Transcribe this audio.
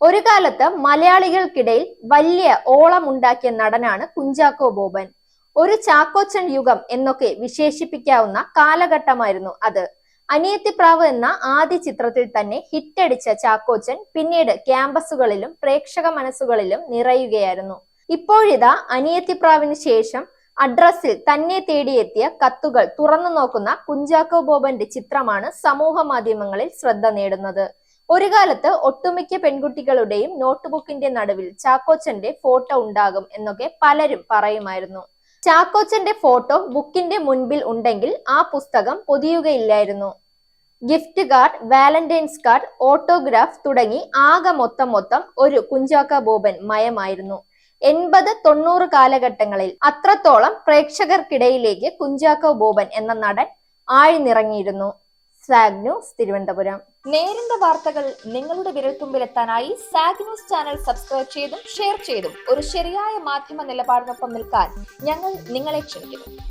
ഒരു കാലത്ത് മലയാളികൾക്കിടയിൽ വലിയ ഓളമുണ്ടാക്കിയ നടനാണ് കുഞ്ചാക്കോ ബോബൻ. ഒരു ചാക്കോച്ചൻ യുഗം എന്നൊക്കെ വിശേഷിപ്പിക്കാവുന്ന കാലഘട്ടമായിരുന്നു അത്. അനിയത്തിപ്രാവ് എന്ന ആദ്യ ചിത്രത്തിൽ തന്നെ ഹിറ്റടിച്ച ചാക്കോച്ചൻ പിന്നീട് ക്യാമ്പസുകളിലും പ്രേക്ഷക മനസ്സുകളിലും നിറയുകയായിരുന്നു. ഇപ്പോഴിതാ അനിയത്തിപ്രാവിന് ശേഷം അഡ്രസ്സിൽ തന്നെ തേടിയെത്തിയ കത്തുകൾ തുറന്നു നോക്കുന്ന കുഞ്ചാക്കോ ബോബന്റെ ചിത്രമാണ് സമൂഹ മാധ്യമങ്ങളിൽ ശ്രദ്ധ നേടുന്നത്. ഒരു കാലത്ത് ഒട്ടുമിക്ക പെൺകുട്ടികളുടെയും നോട്ട്ബുക്കിന്റെ നടുവിൽ ചാക്കോച്ചന്റെ ഫോട്ടോ ഉണ്ടാകും എന്നൊക്കെ പലരും പറയുമായിരുന്നു. ചാക്കോച്ചന്റെ ഫോട്ടോ ബുക്കിന്റെ മുൻപിൽ ഉണ്ടെങ്കിൽ ആ പുസ്തകം പൊതിയുകയില്ലായിരുന്നു. Gift card, Valentine's card, autograph തുടങ്ങി ആകെ മൊത്തം ഒരു കുഞ്ചാക്കോ ബോബൻ മയമായിരുന്നു. 80-90 കാലഘട്ടങ്ങളിൽ അത്രത്തോളം പ്രേക്ഷകർക്കിടയിലേക്ക് കുഞ്ചാക്കോ ബോബൻ എന്ന നടൻ ആഴ്ന്നിറങ്ങിയിരുന്നു. Zag news, Thiruvananthapuram. നേരിന്റെ വാർത്തകൾ നിങ്ങളുടെ വിരൽത്തുമ്പിലെത്താനായി സാഗ് ന്യൂസ് ചാനൽ സബ്സ്ക്രൈബ് ചെയ്തും ഷെയർ ചെയ്തും ഒരു ശരിയായ മാധ്യമ നിലപാടിനൊപ്പം നിൽക്കാൻ ഞങ്ങൾ നിങ്ങളെ ക്ഷണിക്കുന്നു.